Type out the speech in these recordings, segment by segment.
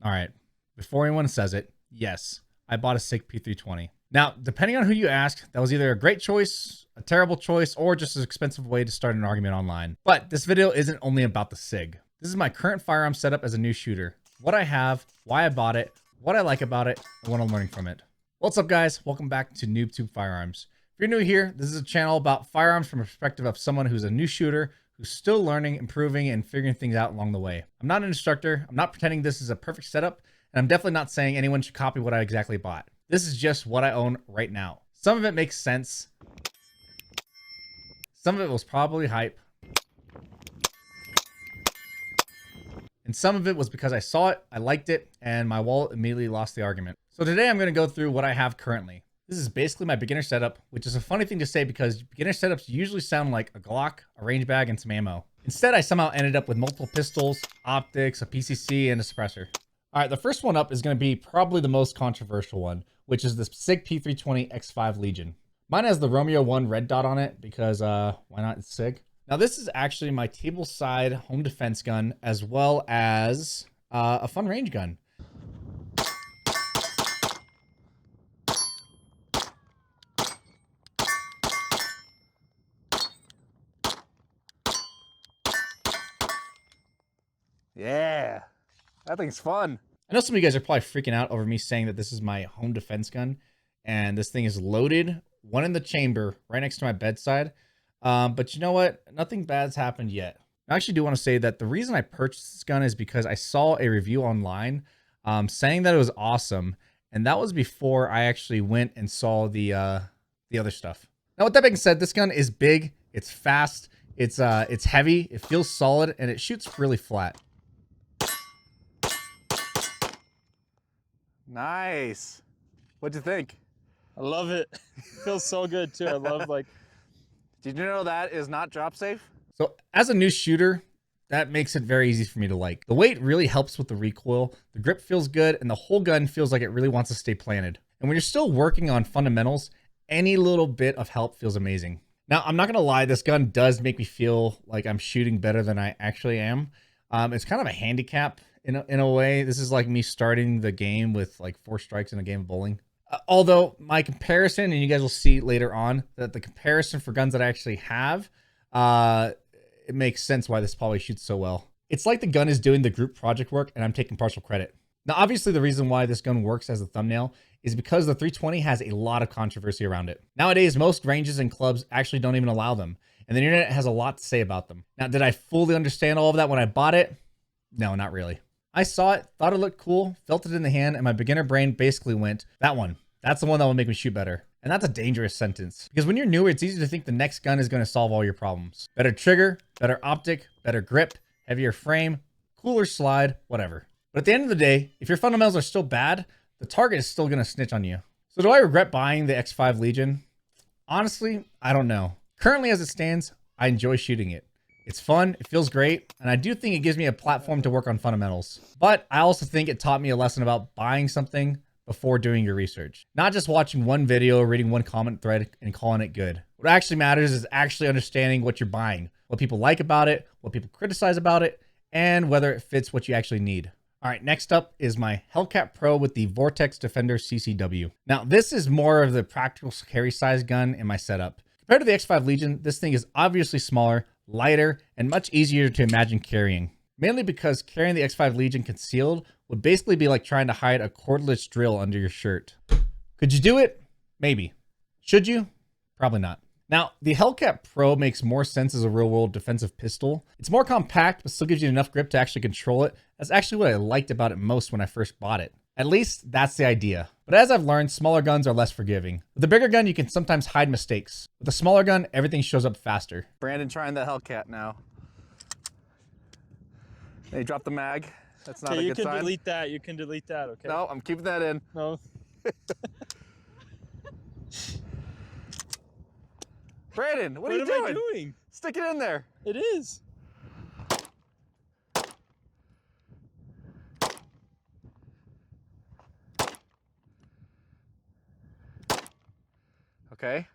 All right, before anyone says it, yes, I bought a SIG P320. Now, depending on who you ask, that was either a great choice, a terrible choice, or just an expensive way to start an argument online. But this video isn't only about the SIG. This is my current firearm setup as a new shooter. What I have, why I bought it, what I like about it, and what I'm learning from it. What's up, guys? Welcome back to NoobTube Firearms. If you're new here, this is a channel about firearms from the perspective of someone who's a new shooter, who's still learning, improving, and figuring things out along the way. I'm not an instructor. I'm not pretending this is a perfect setup, and I'm definitely not saying anyone should copy what I exactly bought. This is just what I own right now. Some of it makes sense. Some of it was probably hype. And some of it was because I saw it, I liked it, and my wallet immediately lost the argument. So today I'm going to go through what I have currently. This is basically my beginner setup, which is a funny thing to say because beginner setups usually sound like a Glock, a range bag, and some ammo. Instead, I somehow ended up with multiple pistols, optics, a PCC, and a suppressor. All right, the first one up is going to be probably the most controversial one, which is the SIG P320 X5 Legion. Mine has the Romeo 1 red dot on it because why not? It's SIG. Now this is actually my table side home defense gun as well as a fun range gun. Yeah, that thing's fun. I know some of you guys are probably freaking out over me saying that this is my home defense gun and this thing is loaded, one in the chamber right next to my bedside. But you know what? Nothing bad's happened yet. I actually do want to say that the reason I purchased this gun is because I saw a review online saying that it was awesome. And that was before I actually went and saw the other stuff. Now, with that being said, this gun is big, it's fast, it's heavy, it feels solid, and it shoots really flat. Nice. What'd you think? I love it. It feels so good too. I love like. Did you know that is not drop safe? So as a new shooter, that makes it very easy for me to like. The weight really helps with the recoil. The grip feels good and the whole gun feels like it really wants to stay planted. And when you're still working on fundamentals, any little bit of help feels amazing. Now, I'm not gonna lie, this gun does make me feel like I'm shooting better than I actually am. It's kind of a handicap in a way. This is like me starting the game with like 4 strikes in a game of bowling. Although my comparison, and you guys will see later on that the comparison for guns that I actually have, it makes sense why this probably shoots so well. It's like the gun is doing the group project work and I'm taking partial credit. Now, obviously the reason why this gun works as a thumbnail is because the 320 has a lot of controversy around it. Nowadays, most ranges and clubs actually don't even allow them. And the internet has a lot to say about them. Now, did I fully understand all of that when I bought it? No, not really. I saw it, thought it looked cool, felt it in the hand, and my beginner brain basically went, that one. That's the one that will make me shoot better. And that's a dangerous sentence. Because when you're newer, it's easy to think the next gun is going to solve all your problems. Better trigger, better optic, better grip, heavier frame, cooler slide, whatever. But at the end of the day, if your fundamentals are still bad, the target is still going to snitch on you. So do I regret buying the X5 Legion? Honestly, I don't know. Currently as it stands, I enjoy shooting it. It's fun, it feels great, and I do think it gives me a platform to work on fundamentals. But I also think it taught me a lesson about buying something before doing your research. Not just watching one video, reading one comment thread, and calling it good. What actually matters is actually understanding what you're buying, what people like about it, what people criticize about it, and whether it fits what you actually need. All right, next up is my Hellcat Pro with the Vortex Defender CCW. Now, this is more of the practical carry size gun in my setup. Compared to the X5 Legion, this thing is obviously smaller, lighter, and much easier to imagine carrying. Mainly because carrying the X5 Legion concealed would basically be like trying to hide a cordless drill under your shirt. Could you do it? Maybe. Should you? Probably not. Now, the Hellcat Pro makes more sense as a real-world defensive pistol. It's more compact, but still gives you enough grip to actually control it. That's actually what I liked about it most when I first bought it. At least, that's the idea. But as I've learned, smaller guns are less forgiving. With a bigger gun, you can sometimes hide mistakes. With a smaller gun, everything shows up faster. Brandon trying the Hellcat now. They dropped the mag. That's not a good sign. You can delete that. You can delete that, okay? No, I'm keeping that in. No. Brandon, what are you doing? What am I doing? Stick it in there. It is. Okay.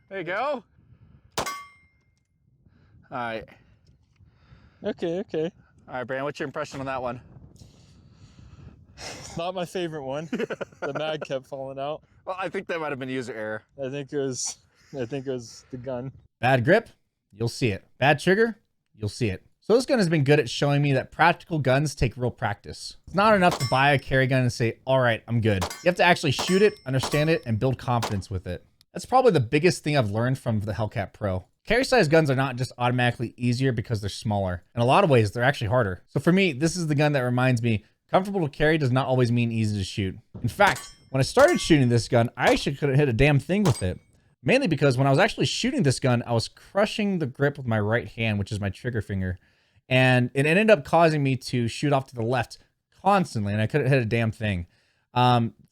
There you go. All right. Okay, okay. All right, Brandon, what's your impression on that one? Not my favorite one. The mag kept falling out. Well, I think that might have been user error. I think it was the gun. Bad grip, you'll see it. Bad trigger, you'll see it. So this gun has been good at showing me that practical guns take real practice. It's not enough to buy a carry gun and say, all right, I'm good. You have to actually shoot it, understand it, and build confidence with it. That's probably the biggest thing I've learned from the Hellcat Pro. Carry size guns are not just automatically easier because they're smaller. In a lot of ways, they're actually harder. So for me, this is the gun that reminds me, comfortable to carry does not always mean easy to shoot. In fact, when I started shooting this gun, I actually couldn't hit a damn thing with it. Mainly because when I was actually shooting this gun, I was crushing the grip with my right hand, which is my trigger finger. And it ended up causing me to shoot off to the left constantly, and I couldn't hit a damn thing.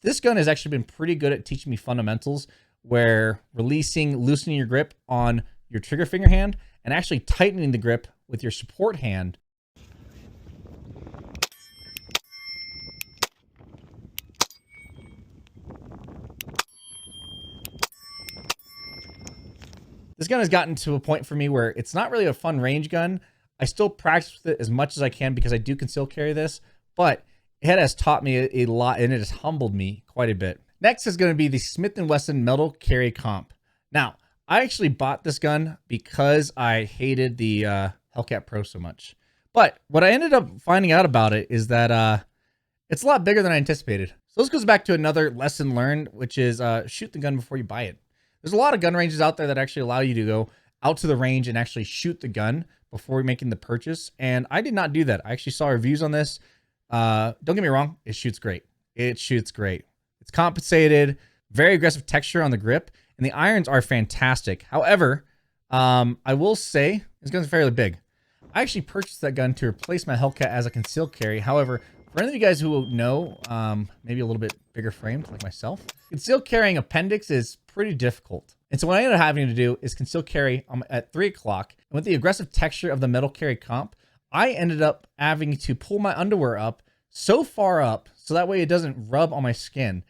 This gun has actually been pretty good at teaching me fundamentals where loosening your grip on your trigger finger hand and actually tightening the grip with your support hand. This gun has gotten to a point for me where it's not really a fun range gun. I still practice with it as much as I can because I do conceal carry this, but it has taught me a lot and it has humbled me quite a bit. Next is going to be the Smith & Wesson Metal Carry Comp. Now, I actually bought this gun because I hated the Hellcat Pro so much. But what I ended up finding out about it is that it's a lot bigger than I anticipated. So this goes back to another lesson learned, which is shoot the gun before you buy it. There's a lot of gun ranges out there that actually allow you to go out to the range and actually shoot the gun before making the purchase. And I did not do that. I actually saw reviews on this. Don't get me wrong. It shoots great. It shoots great. It's compensated, very aggressive texture on the grip, and the irons are fantastic. However, I will say this gun's fairly big. I actually purchased that gun to replace my Hellcat as a concealed carry. However, for any of you guys who will know, maybe a little bit bigger framed like myself, concealed carrying appendix is pretty difficult. And so what I ended up having to do is conceal carry at 3 o'clock. And with the aggressive texture of the metal carry comp, I ended up having to pull my underwear up so far up so that way it doesn't rub on my skin.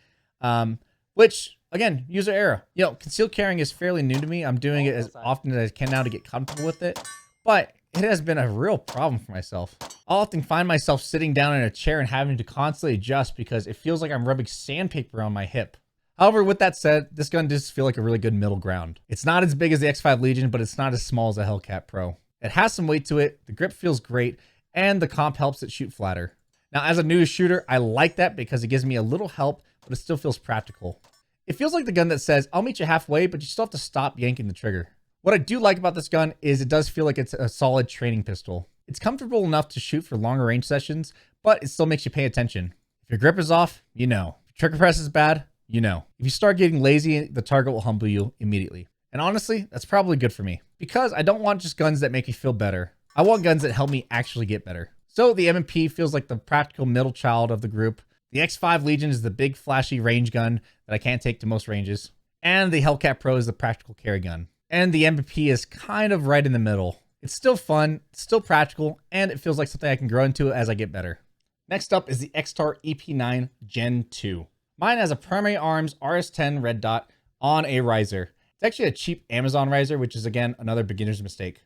Which, again, user error. You know, concealed carrying is fairly new to me. I'm doing it as often as I can now to get comfortable with it. But it has been a real problem for myself. I'll often find myself sitting down in a chair and having to constantly adjust because it feels like I'm rubbing sandpaper on my hip. However, with that said, this gun does feel like a really good middle ground. It's not as big as the X5 Legion, but it's not as small as the Hellcat Pro. It has some weight to it, the grip feels great, and the comp helps it shoot flatter. Now, as a new shooter, I like that because it gives me a little help, but it still feels practical. It feels like the gun that says, I'll meet you halfway, but you still have to stop yanking the trigger. What I do like about this gun is it does feel like it's a solid training pistol. It's comfortable enough to shoot for longer range sessions, but it still makes you pay attention. If your grip is off, you know. If your trigger press is bad, you know. If you start getting lazy, the target will humble you immediately. And honestly, that's probably good for me because I don't want just guns that make me feel better. I want guns that help me actually get better. So the M&P feels like the practical middle child of the group. The X5 Legion is the big flashy range gun that I can't take to most ranges. And the Hellcat Pro is the practical carry gun. And the M&P is kind of right in the middle. It's still fun, it's still practical, and it feels like something I can grow into as I get better. Next up is the X-Tar EP9 Gen 2. Mine has a Primary Arms RS10 red dot on a riser. It's actually a cheap Amazon riser, which is, again, another beginner's mistake.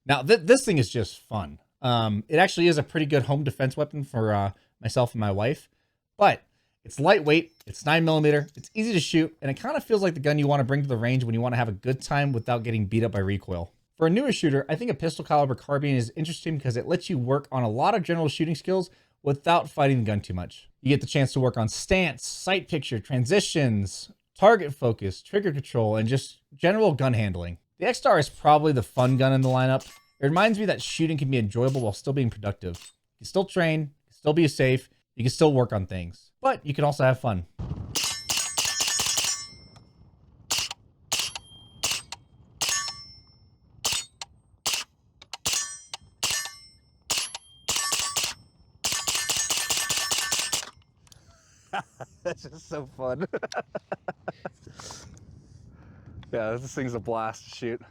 Now, this thing is just fun. It actually is a pretty good home defense weapon for myself and my wife. But it's lightweight, it's 9mm, it's easy to shoot, and it kind of feels like the gun you want to bring to the range when you want to have a good time without getting beat up by recoil. For a newer shooter, I think a pistol caliber carbine is interesting because it lets you work on a lot of general shooting skills without fighting the gun too much. You get the chance to work on stance, sight picture, transitions, target focus, trigger control, and just general gun handling. The X-Star is probably the fun gun in the lineup. It reminds me that shooting can be enjoyable while still being productive. You can still train, you can still be safe, you can still work on things, but you can also have fun. That's just so fun. Yeah, this thing's a blast to shoot.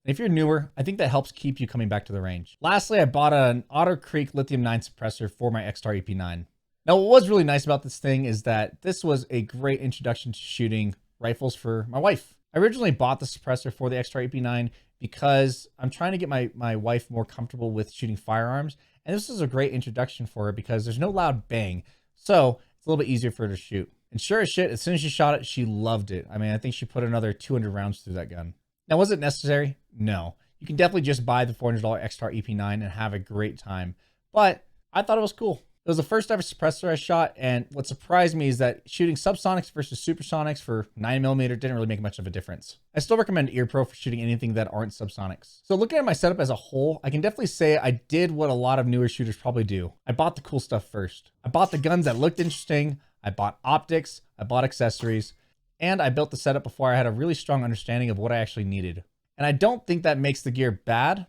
If you're newer, I think that helps keep you coming back to the range. Lastly, I bought an Otter Creek Lithium 9 suppressor for my X-Star EP9. Now, what was really nice about this thing is that this was a great introduction to shooting rifles for my wife. I originally bought the suppressor for the X-Star EP9 because I'm trying to get my wife more comfortable with shooting firearms. And this is a great introduction for her because there's no loud bang. So it's a little bit easier for her to shoot. And sure as shit, as soon as she shot it, she loved it. I mean, I think she put another 200 rounds through that gun. Now, was it necessary? No. You can definitely just buy the $400 XTAR EP9 and have a great time. But I thought it was cool. It was the first ever suppressor I shot, and what surprised me is that shooting subsonics versus supersonics for 9mm didn't really make much of a difference. I still recommend Ear Pro for shooting anything that aren't subsonics. So looking at my setup as a whole, I can definitely say I did what a lot of newer shooters probably do. I bought the cool stuff first. I bought the guns that looked interesting, I bought optics, I bought accessories, and I built the setup before I had a really strong understanding of what I actually needed. And I don't think that makes the gear bad.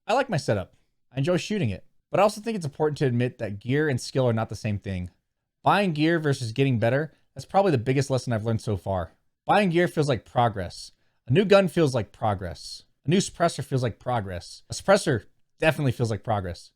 I like my setup. I enjoy shooting it. But I also think it's important to admit that gear and skill are not the same thing. Buying gear versus getting better, that's probably the biggest lesson I've learned so far. Buying gear feels like progress. A new gun feels like progress. A new suppressor feels like progress. A suppressor definitely feels like progress.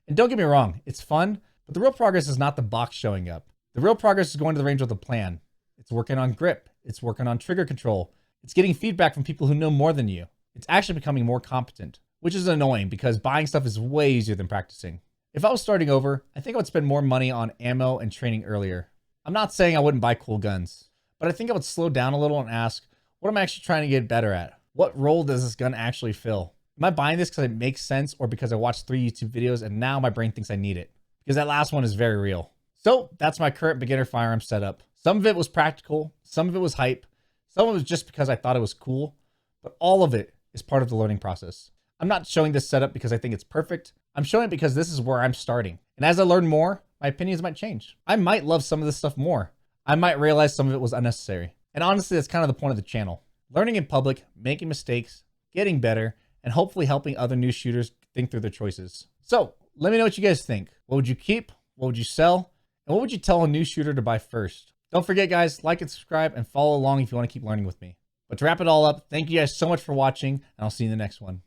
And don't get me wrong, it's fun, but the real progress is not the box showing up. The real progress is going to the range with a plan. It's working on grip. It's working on trigger control. It's getting feedback from people who know more than you. It's actually becoming more competent, which is annoying because buying stuff is way easier than practicing. If I was starting over, I think I would spend more money on ammo and training earlier. I'm not saying I wouldn't buy cool guns, but I think I would slow down a little and ask, what am I actually trying to get better at? What role does this gun actually fill? Am I buying this because it makes sense or because I watched 3 YouTube videos and now my brain thinks I need it? Because that last one is very real. So that's my current beginner firearm setup. Some of it was practical, some of it was hype, some of it was just because I thought it was cool, but all of it is part of the learning process. I'm not showing this setup because I think it's perfect. I'm showing it because this is where I'm starting. And as I learn more, my opinions might change. I might love some of this stuff more. I might realize some of it was unnecessary. And honestly, that's kind of the point of the channel. Learning in public, making mistakes, getting better, and hopefully helping other new shooters think through their choices. So let me know what you guys think. What would you keep? What would you sell? And what would you tell a new shooter to buy first? Don't forget, guys, like and subscribe and follow along if you want to keep learning with me. But to wrap it all up, thank you guys so much for watching, and I'll see you in the next one.